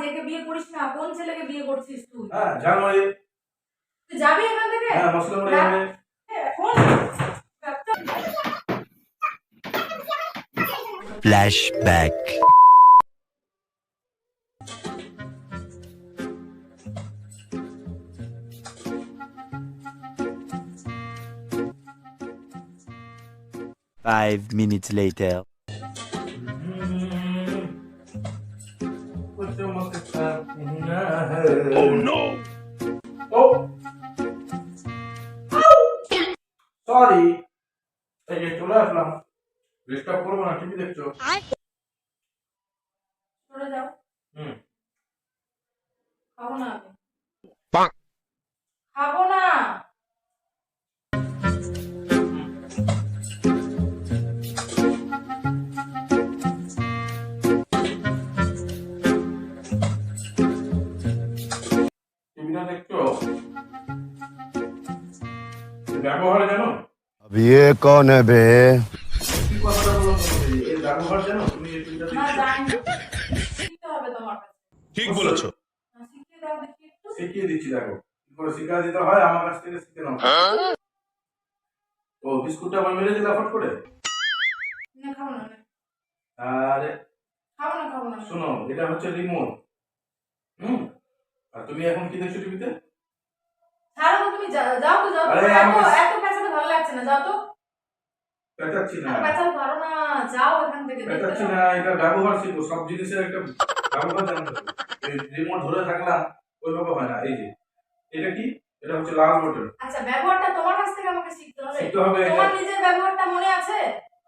একে বিয়ে করিস না। কোন ছেলেকে বিয়ে করছিস তুই? হ্যাঁ জানুয়ারি তুই যাবি এখান থেকে? হ্যাঁ মশলা করে যাবে এখন Flashback. Five minutes later. Oh no! Oh! Sorry এই যে চলে আসলাম ডিস্টার্ব করবো না টিভি দেখছো সরে যাও। হুম খাবো না আমি। খাবো না। টিভিটা দেখছো ব্যবহার জানো अब ये कौन है बे? কি কথাটা বলো তোমাকে এই ব্যবহার জানো তুমি এই টিভিটা না দেখছো জানি না। শিখতে হবে তোমার কাছে। ঠিক বলেছো। শিখিয়ে দাও দেখি একটু। শিখিয়ে দিচ্ছি দেখো কি করে শিখা দিতে হয় আমার কাছ থেকে শিখে নাও ও বিস্কুটটা আমি মেরে দিলাম ফট করে না খাবো না। আরে খাবো না। শোনো এটা হচ্ছে রিমোট আর তুমি এখন কি দেখছো টিভিতে ছাড়ো তো তুমি যাও তো যাও তো। আরে এত পেছাতে ভালো লাগছে না। যাও তো। পেঁচাচ্ছি না পেছাল পারো না। যাও এখান থেকে। পেঁচাচ্ছি না এটা ব্যবহার শিখো সব জিনিসের একটা ব্যবহার জানতে হবে এই রিমোট ধরে থাকলাম ওইভাবে হয় না এই যে এটা কি এটা হচ্ছে লাল বাটন আচ্ছা ব্যবহারটা তোমার কাছ থেকে আমাকে শিখতে হবে। শিখতে হবে তোমার নিজের ব্যবহারটা মনে আছে?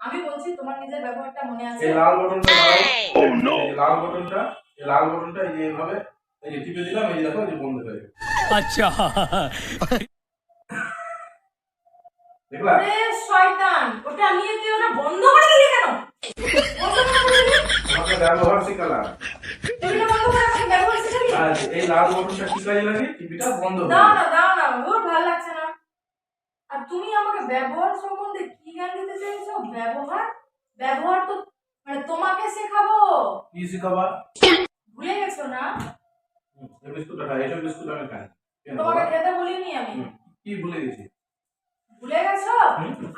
আমি বলছি তোমার নিজের ব্যবহারটা মনে আছে? এই লাল বাটনটা এই লাল বাটনটা এই যে এইভাবে এই যে টিপে দিলাম এই যে দেখো এই যে বন্ধ হয়ে গেল আচ্ছা দেখলা আরে শয়তান, ওটা নিয়ে তুই ওটা বন্ধ করে দিলি কেন? বন্ধ করে দিলি? আমাকে ব্যবহার শিখালাম তুই না বন্ধ করে আমাকে ব্যবহার শিখাবি? আর এই লাল বাটনটা কি কাজে লাগে টিভিটা বন্ধ হয়ে দাও যায় না ওর ভালো লাগছে না। আর তুমি আমাকে ব্যবহার সম্বন্ধে কি জ্ঞান দিতে চাইছো? ব্যবহার তো মানে তোমাকে শেখাবো। কি শিখাবা ভুলে গেছো না? এই বিস্কুটটা খাই এই বিস্কুট আমি খাই কেন তোমাকে খেতে বলিনি আমি। কি ভুলে গেছি ভুলে গেছো?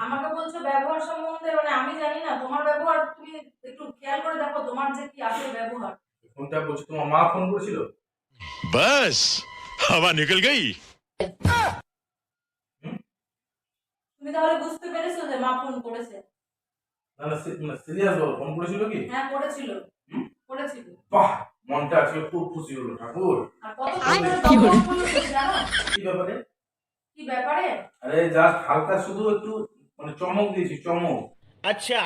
আমাকে বলছো ব্যবহার সম্বন্ধে, মানে আমি জানি না তোমার ব্যবহার। তুমি একটু খেয়াল করে দেখো তোমার যে কি আসল ব্যবহার। ফোনটা বলছি তোমার মা ফোন করেছিল बस हवा निकल गई। তুমি তাহলে বুঝতে পেরেছো যে মা ফোন করেছে? না না সিরিয়াস বলো ফোন করেছিল কি হ্যাঁ করেছিল। করেছিল। বাহ মনটা আজকে খুব খুশি হলো ঠাকুর আর কত কি জানো কি ব্যাপারে কি ব্যাপারে? আরে জাস্ট হালকা শুধু একটু মানে চমক দিয়েছি চমক अच्छा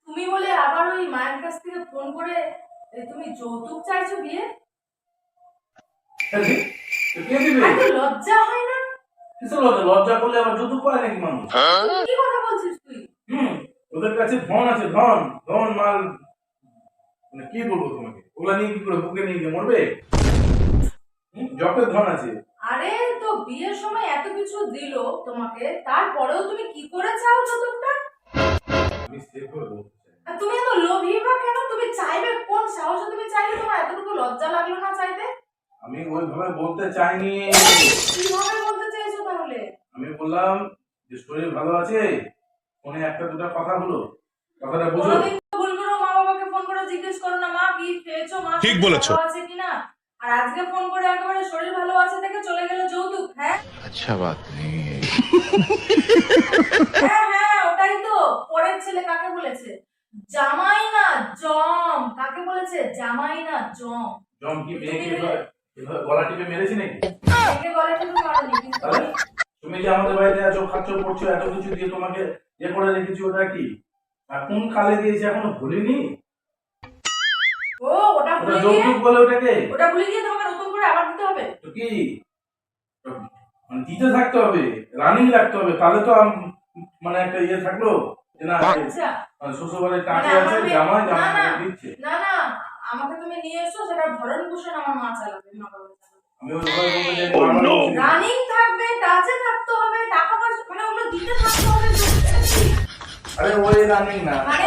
তুমি বলে আবার ওই মায়ের কাছ থেকে ফোন করে তুমি যৌতুক চাইছো বিয়ে? আরে, তো কে দিবে আরে লজ্জা হয় না? কিসের লজ্জা করলে আবার যৌতুক পায় নাকি মানুষ কি কথা বলছিস তুই? ওদের কাছে ধন আছে ধন মাল মানে কি বলবো তোমাকে ওগুলা নিয়ে কি করে বুকে নিয়ে গিয়ে মরবে জপের ধন আছে আরে তো বিয়ের সময় এত কিছু দিল তোমাকে, তারপরেও তুমি কি করে চাও যৌতুকটা? আমি সেভ করে দেবো আর তুমি এত লোভী বা কেন? তুমি চাইবে কোন সাহসে তুমি চাইলে? তোমার এতটুকু লজ্জা লাগলো না চাইতে? আমি ওইভাবে বলতে চাইনি কিভাবে বলতে চাইছো তাহলে? আমি বললাম যে শরীর ভালো আছে ফোনে একটা দুটা কথা হলো কথাটা বুঝো কোনোদিন তো ভুল করে মা বাবাকে ফোন করে জিজ্ঞেস করো না মা কি খেয়েছো, মা ঠিক বলেছো। ভালো আছে কিনা? আর আজকে ফোন করে একেবারে শরীর ভালো আছে থেকে চলে গেল যৌতুক। হ্যাঁ अच्छा बात नहीं है। হ্যাঁ ওটাই তো। পরের ছেলে কাকে বলেছে? জামাই না জম। কাকে বলেছে? জামাই না জম। জম কি মেয়েকে এভাবে গলা টিপে মেরেছি নাকি একে গলা টিপে মারনি কিন্তু। তাহলে তুমি যে আমাদের বাড়িতে আছো খাচ্ছ পড়ছো এত কিছু দিয়ে তোমাকে ইয়ে করে রেখেছি ওটা কি আর কোন কালে দিয়েছি এখনো ভুলিনি ও ওটা ওটা ভুলে গিয়ে যৌতুক বলে ওটাকে তোমাকে নতুন করে আবার দিতে হবে? তো কি মানে দিতে থাকতে হবে রানিং রাখতে হবে তাহলে তো মানে একটা ইয়ে থাকলো যে না আচ্ছা শ্বশুরবাড়ির টাকা মানে আছে আমাকে- জামাই না, না। দিচ্ছে না আমাকে তুমি নিয়ে এসো, সেটা ভরণ পোষণ আমার মা চালাবে, মা বাবা চালাবে। আমি ওই ভয় বলতে চাই বাবা বলছি। রানিং থাকবে, টাচে থাকতে হবে, টাকা পয়সা মানে ওগুলো দিতে থাকতে হবে। আরে ওই রানিং না মানে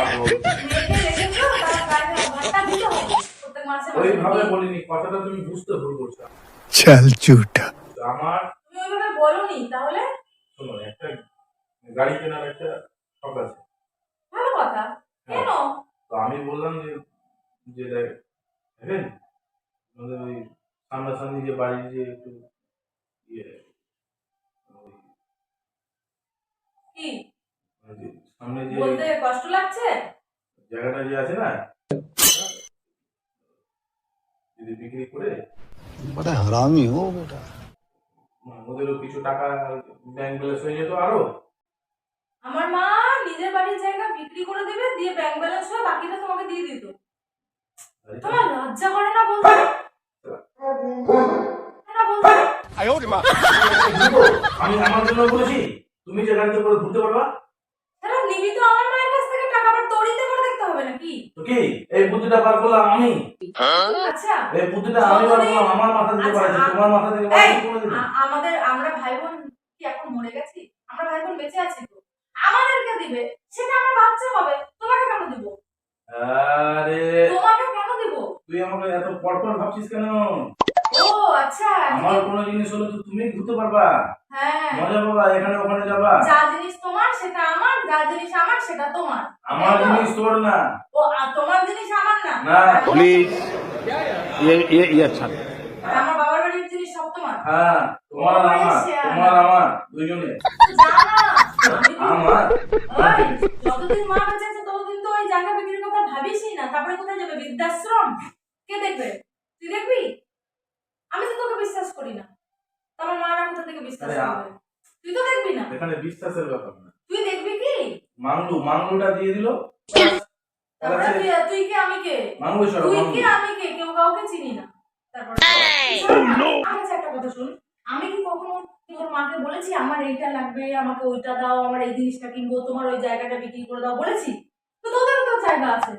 মেয়েকে রেখেছো তার ওইভাবে বলিনি, কথাটা তুমি বুঝতে ভুল করছো। चल झूठा। আমার তুমি ওইভাবে বলোনি, তাহলে শোনো, একটা গাড়ি কেনার একটা শখ আছে। ভালো কথা। কেন? তো আমি বললাম যে দেখেন আমাদের ওই সামনাসামনি যে বাড়ির যে একটু ইয়ে ওই কি মানে যে সামনে যে বলতে কষ্ট লাগছে? জায়গাটা যে আছে না, যদি বিক্রি করে बड़ा हरामी हो बेटा। ওদেরও কিছু টাকা ব্যাংক ব্যালেন্স হয়ে যেত আরো। আমার মা নিজের বাড়ির জায়গা বিক্রি করে দিবে, দিয়ে ব্যাংক ব্যালেন্স হয়ে বাকিটা তোমাকে দিয়ে দিত। তোমার লজ্জা করে না বলতে? না বলতে? আমি আমার জন্য বলেছি তুমি যে গাড়িতে করে ঘুরতে পারবা। তাহলে নিবি তো আমার মায়ের কাছ থেকে টাকা, আবার তোরিতে করে দেখতে হবে নাকি? তো কি এই বুদ্ধিটা বার করলাম আমি, আচ্ছা এই বুদ্ধিটা আমি বার করলাম, আমার মাথা থেকে আচ্ছা, পারেছে, তোমার মাথা থেকে এই, করে দিল। আমরা ভাই বোন কি এখন মরে গেছি? আমরা ভাই বোন বেঁচে আছি তো, আমাদেরকে দিবে, সেটা আমার বাচ্চা হবে। তোমাকে কেন দিব? আরে তোমাকে কেন দিব? তুই আমাকে এত পরপর ভাবছিস কেন? ও আচ্ছা, আমার কোনো জিনিস হলে তো তুমি ঘুরতে পারবা, হ্যাঁ, মজা পাবা, এখানে ওখানে যাবা। যা জিনিস তোমার সেটা আমার, যা জিনিস আমার সেটা তোমার। আমার তাই তো? জিনিস তোর না। ও তোমার জিনিস আমার না? না। प्लीज ये अच्छा नहीं। আর আমার বাবার বাড়ির জিনিস সব তোমার? হ্যাঁ, তোমার আর আমার, তোমার আমার দুইজনে যা না, আমি তো- আমার। ওই, যতদিন মা বেঁচে আছে ততদিন তো ওই জায়গা বিক্রির কথা ভাবিসই না। তারপরে কোথায় যাবে? বৃদ্ধাশ্রম? কে দেখবে? তুই দেখবি? আমি তো তোকে বিশ্বাস করি না, তো আমার মারা কোথা থেকে বিশ্বাস আরে, করবে? তুই তো দেখবি না। এখানে বিশ্বাসের ব্যাপার না। তুই দেখবি কি? মাংলুটা দিয়ে দিল। তারপরে তুই কে আমি কে? মাংলু সর তুই কে আমি কে? কেউ কাউকে চিনি না। তারপরে আমার কাছে একটা কথা শুন, আমি কি কখনো তোর মাকে বলেছি আমার এইটা লাগবে, আমাকে ওইটা দাও, আমার এই জিনিসটা কিনবো, তোমার ওই জায়গাটা বিক্রি করে দাও বলেছি? তো তোদের তো জায়গা আছে,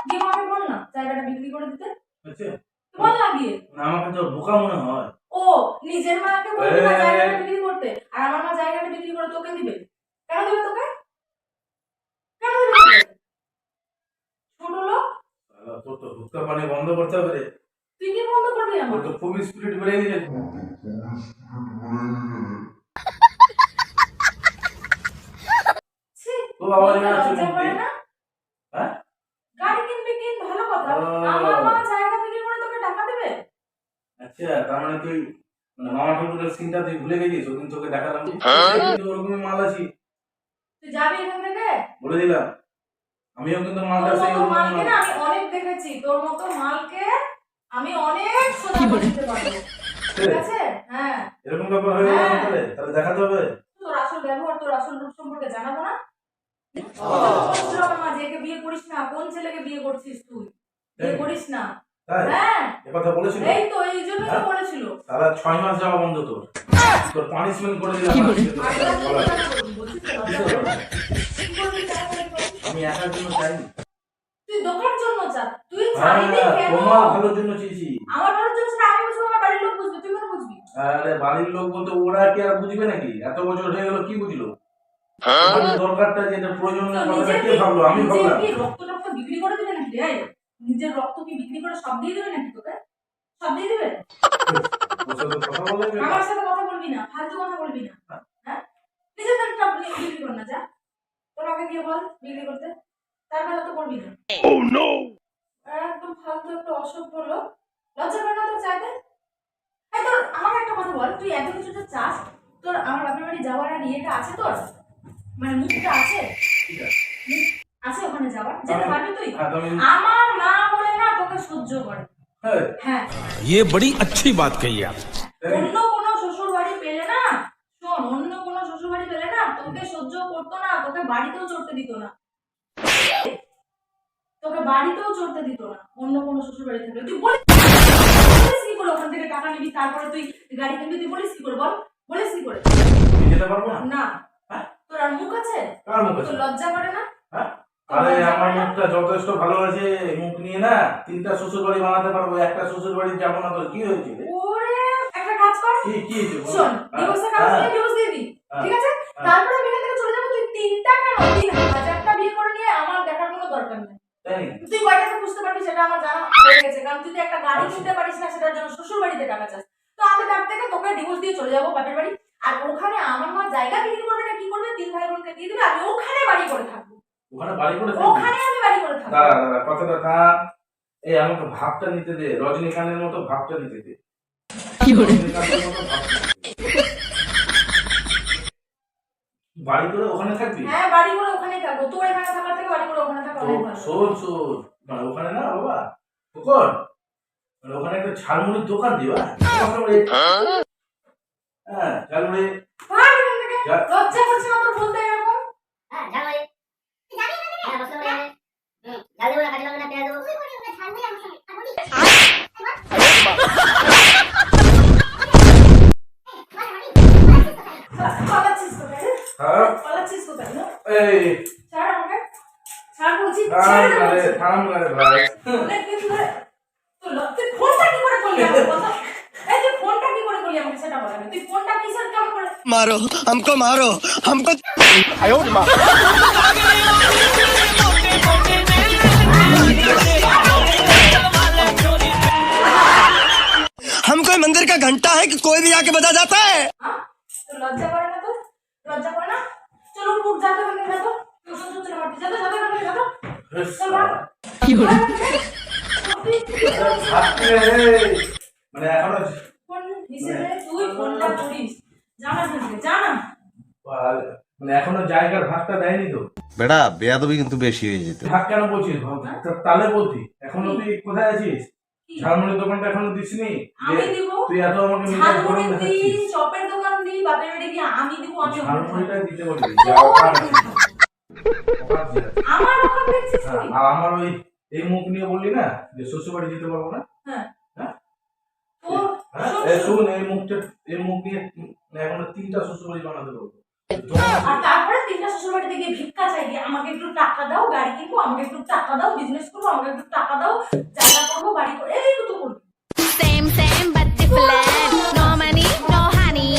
গিয়ে মাকে বল না জায়গাটা বিক্রি করে দিতে। আচ্ছা, বল না গিয়ে। না, আমাকে তো বোকা মনে হয়। ও নিজের মাকে বলবি না জায়গাটা বিক্রি করতে, আর আমার মা জায়গাটা বিক্রি করে তোকে দিবে? কেন দিবে তোকে? কেন দিবে তোকে? ছোট লোক। তোর তো হুক্কা পানি বন্ধ করতে হবে রে। তুই কি বন্ধ করবি আমার? তোর তো খুব স্পিরিট বেড়ে গেছে। ছি, তো বাবা তোকে জানা লজ্জা করে না? হ্যাঁ, গাড়ি কিনবি কিন, ভালো কথা। ও। আমার মা জায়গা বিক্রি করে তোকে টাকা দেবে? আচ্ছা, তার মানে তুই মানে মামা ঠাকুরের সিনটা তুই ভুলে গেছিস, ওদিন তোকে দেখালাম যে কিন্তু ওরকমই মাল আছি, তুই যাবি এখান থেকে? বলে দিলাম। আমিও কিন্তু মালটা তোর সেই মতো ওরকম মালকে মাল। না আমি অনেক দেখেছি, তোর মতো মালকে আমি অনেক সোজা করে দিতে পারবো। ঠিক আছে? হ্যাঁ। এরকম ব্যাপার হয়ে গেল হ্যাঁ। তাহলে দেখাতে হবে। তোর আসল ব্যবহার, তোর আসল রূপ সম্পর্কে জানাবো না? বলছিল আমার মা যে একে বিয়ে করিস না, কোন ছেলেকে বিয়ে করছিস তুই? বিয়ে করিস না। তাই হ্যাঁ, এ কথা বলেছিল? এই তো এই জন্যই তো বলেছিল। তারা 6 মাস যাওয়া বন্ধ তোর তোর পানিশমেন্ট করে দিলাম। আমি একার জন্য চাইনি। তুই দোকান জন্য চা, তুই চাইবি কেন? তোমার ভালোর জন্য চেয়েছি। আমার ভালোর জন্য সেটা আমি বুঝবো, আমার বাড়ির লোক বুঝবে, তুই কেন বুঝবি? আরে বাড়ির লোক বলতে ওরা কি আর বুঝবে নাকি? এত বছর হয়ে গেল, কি বুঝলো? আমাদের দরকারটা যেটা প্রয়োজন না, কথাটা কে ভাবলো? আমি নিজের ভাবলাম। কি রক্ত টক্ত বিক্রি করে দিবে নাকি রে? নিজের রক্ত কি বিক্রি করে সব দিয়ে দেবে নাকি তোকে? সব দিয়ে দিবে? ওর সাথে কথা বলে যে- আমার সাথে কথা বলবি না, ফালতু কথা বলবি না। হ্যাঁ, নিজেদের টপ বিক্রি কর না, যা তোমাকে দিয়ে বল বিক্রি করতে, তারপরে তো করবি না। একদম ফালতু একটা অসভ্য লোক, লজ্জা করে না তোর চাইতে? এই তোর আমাকে একটা কথা বল, তুই এত কিছু যে চাস, তোর আমার বাপের বাড়ি যাওয়ার আর ইয়েটা আছে তোর? মানে মুখটা আছে? ঠিক আছে। মুখ আছে ওখানে যাওয়ার? যেতে পারবি তুই? হ্যাঁ, তুমি- আমার মা বলে না তোকে সহ্য করে। হ্যাঁ, হ্যাঁ, ये बड़ी अच्छी बात कही आप। অন্য কোনো শ্বশুর বাড়ি পেলে না, শোন, অন্য কোনো শ্বশুর বাড়ি পেলে না তোকে সহ্য করতো না, তোকে বাড়িতেও চড়তে দিত না, তোকে বাড়িতেও চড়তে দিত না অন্য কোনো শ্বশুর বাড়ি থাকলে। তুই বলিস কি করে ওখান থেকে টাকা নিবি, তারপরে তুই গাড়ি কিনবি? তুই বলিস কি করে বল? বলিস কি করে? আমি যেতে পারবো না? না। হ্যাঁ? তোর আর মুখ আছে? কার মুখ আছে? তোর লজ্জা করে না? হ্যাঁ? আরে আমার মুখটা যথেষ্ট ভালো আছে, মুখ নিয়ে না 3টা শ্বশুর বাড়ি বানাতে পারবো, একটা শ্বশুর বাড়ি যাবো না। তোর কি হয়েছে রে? ওরে একটা কাজ কর, কি হয়েছে বল? শোন, হ্যাঁ, ডিভোর্সের কাগজ হ্যাঁ, নিয়ে ডিভোর্স দিয়ে দি, হ্যাঁ, ঠিক আছে? হ্যাঁ। তারপরে আমি এখান থেকে চলে যাবো। তুই 3টা কেন 3000টা বিয়ে করে নিয়ে আমার দেখার কোনো দরকার নেই। তাই তুই কয়টাকে বুঝতে পারবি সেটা আমার জানা হয়ে গেছে, কারণ তুই তো একটা গাড়ি কিনতে পারিস না, সেটার জন্য শ্বশুর বাড়িতে টাকা চাস। তো আমি তার থেকে তোকে ডিভোর্স দিয়ে চলে যাবো বাপের বাড়ি, আর ওখানে আমার মা জায়গা বিক্রি করবে না কি করবে, 3 ভাই বোনকে দিয়ে দিবে, আমি ওখানে বাড়ি করে থাকবো। ওখানে বাড়ি করে ওখানে আমি বাড়ি করে থাকবো। দাঁড়া দাঁড়া, কথাটা থাম। এই আমাকে ভাবটা নিতে দে, রজনীকান্তের মতো ভাবটা নিতে দে। রজনীকান্তের মতো ভাবটা নিতে দে। বাড়ি করে ওখানে থাকবি? হ্যাঁ, বাড়ি করে ওখানেই থাকবো। তোর এখানে থাকার থেকে বাড়ি করে ওখানে থাকা অনেক ভালো। শোন শোন, মানে ওখানে না বাবা তখন, মানে ওখানে একটা ঝালমুড়ির দোকান দিবা। হ্যাঁ ঝালমুড়ি। ভাই এখান থেকে, লজ্জা করছে না তোর বলতে এরকম? হ্যাঁ ঝালমুড়ি তুই জানি না হ্যাঁ মশলা বলে ঝালমুড়ি কাঁচা লঙ্কা পেঁয়াজ দেবো তুই বলি ঝালমুড়ি পালাচ্ছিস কোথায় রে? হ্যাঁ পালাচ্ছিস কোথায় না? এই ছাড় আমাকে, ছাড় বলছি, থাম ছেড়ে দে না রে, বলছি। থাম না রে ভাই। অনেকদিন ধরে তুই ফোনটা কি করে করলি আমাকে বল তো? এই তুই ফোনটা কি করে করলি আমাকে সেটা বল আগে। তুই ফোনটা কিসের কাম করে? मारो हमको हम कोई मंदिर का घंटा है कि कोई भी आके बजा जाता है। হ্যাঁ? তোর লজ্জা করে না তোর? লজ্জা করে না? চল উঠ উঠ, যা তো এখান থেকে, যা তো। তুই শুনছিস না মারতে, যা তো, যা তো এখান থেকে, যা তো। চল ভাগ। থাকতে রে। মানে এখনো ফোন হিসেবে তুই ফোনটা করিস। যা না এখান থেকে, যা না। মানে এখনো জায়গার ভাগটা দেয়নি তো। বেটা বেয়াদবি কিন্তু বেশি হয়ে যেত। ভাগ কেন বলছিস? তাহলে বলতি এখনো তুই কোথায় আছিস? কি? ঝালমুড়ির দোকানটা এখনো দিসনি? আমি দিব। তুই এত আমাকে মেজাজ গরম ঝালমুড়ি দি, দেখাচ্ছিস। চপের দোকান দি, বাপের বাড়ি দি, আমি দিব, আমি ওখানে থাকবো। ঝালমুড়িটা দিতে বলবি। যা ওখান আছে। ওখান আছে। আমার ওখান দেখছিস তুই? আর আমার ওই এই মুখ নিয়ে বললি না যে শ্বশুর বাড়ি যেতে পারবো না। হ্যাঁ। হ্যাঁ? তোর হ্যাঁ? এই শুন, এই মুখটা, এই মুখ নিয়ে এখনো 3টা শ্বশুর বাড়ি বানাতে পারবো। আর তারপরে 3টা শ্বশুর বাড়িতে গিয়ে ভিক্ষা চাই, দিয়ে আমাকে একটু টাকা দাও, গাড়ি কিনবো, আমাকে একটু টাকা দাও, বিজনেস করবো, আমাকে একটু টাকা দাও, জায়গা করবো, বাড়ি করবো, এই তো করবি। Same but different. No money, no honey.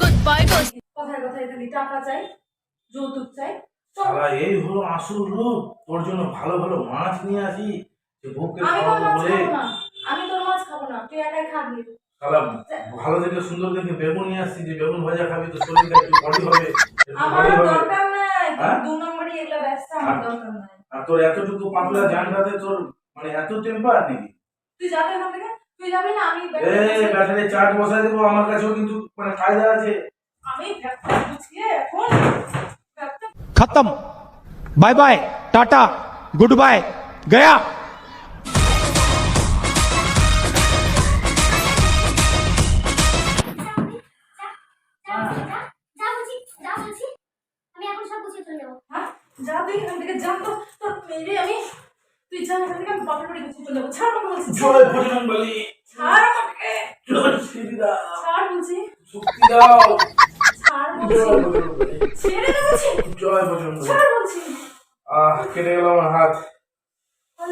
Good boy goes. কথায় কথায় খালি টাকা চাই, যৌতুক চাই। চল। শালা এই হলো আসল রূপ। তোর জন্য ভালো ভালো মাছ নিয়ে আসি যে বউকে আমি তোর খাওয়াবো মাছ বলে। খাবো না, আমি তোর মাছ খাবো না, তুই একাই খাবি। শালা ভালো দেখে সুন্দর দেখে বেগুন নিয়ে আসছি যে বেগুন ভাজা খাবি তো শরীরটা একটু বডি হবে, একটু আমার বডি হবে। দরকার নাই, হ্যাঁ? 2 নম্বরই এগুলা ব্যস্ত, আমার দরকার নাই। আর তোর এতটুকু পাতলা জানটাতে তোর মানে এত টেম্পার নাকি? তুই যাবে এখান থেকে, তুই যাবি না, আমি ব্যাটারি চার্জ বসাই দেবো, আমার কাছেও কিন্তু মানে কায়দা আছে। আমি ব্যাগটা গুছিয়ে এখন ব্যাগটা खत्म। Bye bye, tata, goodbye, गया। যা বলছি আমি এখন সব গুছিয়ে চলে যাবো হ্যাঁ, যা তুই এখান থেকে, যা তো, তোর মেরে আমি, তুই যা এখান থেকে, আমি বাপের বাড়ি গুছিয়ে চলে যাবো। ছাড় আমাকে বলছি, জয় ভজনং বলি, ছাড় আমাকে, জয় শ্রীরাম, ছাড় বলছি, শক্তি দাও, ছাড় জয় বলছি, ভজনং বলি, ছেড়ে দে বলছি, জয় ভজনং বলি। ছাড় বলছি। কেটে গেল আমার হাত। আর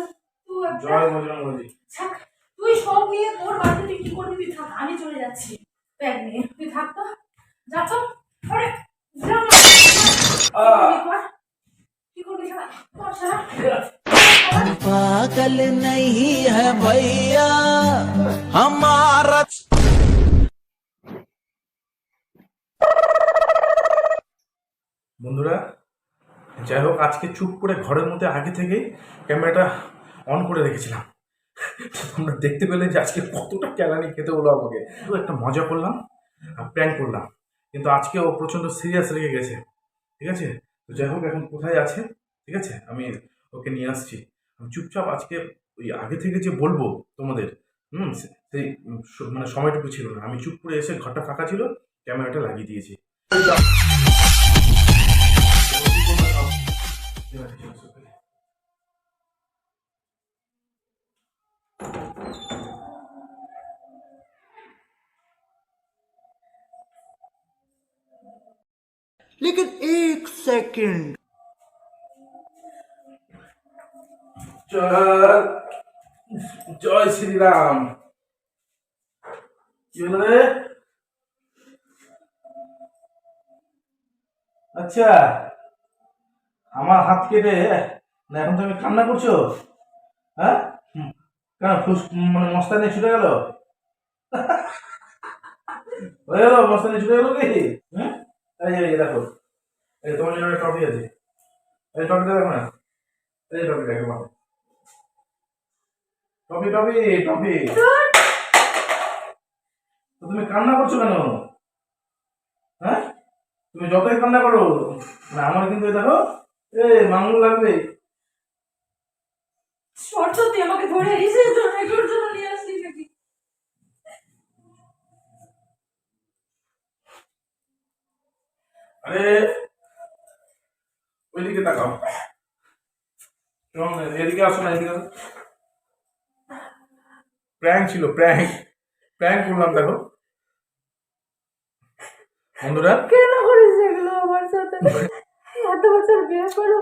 তুই একটা জয় ভজনং বলি। থাক, তুই সব নিয়ে তোর বাড়িতে তুই কি করবি, তুই থাক, আমি চলে যাচ্ছি ব্যাগ নিয়ে, তুই থাক তো, যা তো। আরে যা না। কি করবি সারা, কর সারা। पागल नहीं है भैया हमारा। বন্ধুরা, যাই হোক, আজকে চুপ করে ঘরের মধ্যে আগে থেকেই ক্যামেরাটা অন করে রেখেছিলাম। তোমরা দেখতে পেলে যে আজকে কতটা ক্যালানি খেতে হলো আমাকে। তো একটা মজা করলাম আর প্র্যাঙ্ক করলাম, কিন্তু আজকে ও প্রচণ্ড সিরিয়াস রেখে গেছে। ঠিক আছে, তো যাই হোক, এখন কোথায় আছে, ঠিক আছে, আমি ওকে নিয়ে আসছি। আমি চুপচাপ আজকে ওই আগে থেকে যে বলবো তোমাদের, সেই মানে সময়টুকু ছিল না। আমি চুপ করে এসে ঘরটা ফাঁকা ছিল, ক্যামেরাটা লাগিয়ে দিয়েছি। लेकिन एक सेकंड জয় জয় শ্রীরাম। কি হলো রে? আচ্ছা, আমার হাত কেটে না এখন তুমি কান্না করছো? হ্যাঁ কেন মানে মস্তানি ছুটে গেল? হয়ে গেল মস্তানি ছুটে গেল কি? হ্যাঁ এই দেখো, এই তোমার জন্য একটা ট্রফি আছে। এই ট্রফিটা দেখো না, এই ট্রফিটা একটু ট্রফি ট্রফি ট্রফি। তো তুমি কান্না করছো কেন? হ্যাঁ তুমি যতই কান্না করো না, আমার কিন্তু দেখো মাঙ্গুল লাগবে। শর্ত তুই আমাকে ধরে এসে তোর জন্য নিয়ে আসলি নাকি? আরে ওইদিকে তাকাও, এদিকে আসো না, এদিকে আসো। প্র্যাঙ্ক ছিল, প্র্যাঙ্ক করলাম দেখো বন্ধুরা। কেন করিস এগুলো আমার সাথে? এত বছর বিয়ে করো,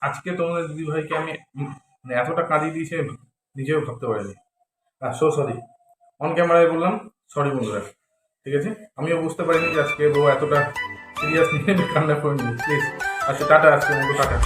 আজকে তোমাদের দিদি ভাইকে আমি মানে এতটা কাঁদিয়ে দিয়েছে নিজেও ভাবতে পারিনি। সো সরি, অন ক্যামেরায় বললাম সরি বন্ধুরা, ঠিক আছে? আমিও বুঝতে পারিনি যে আজকে বউ এতটা সিরিয়াস নিয়ে কান্না করে নি। প্লিজ আচ্ছা টাটা, আজকে মতো টাটা।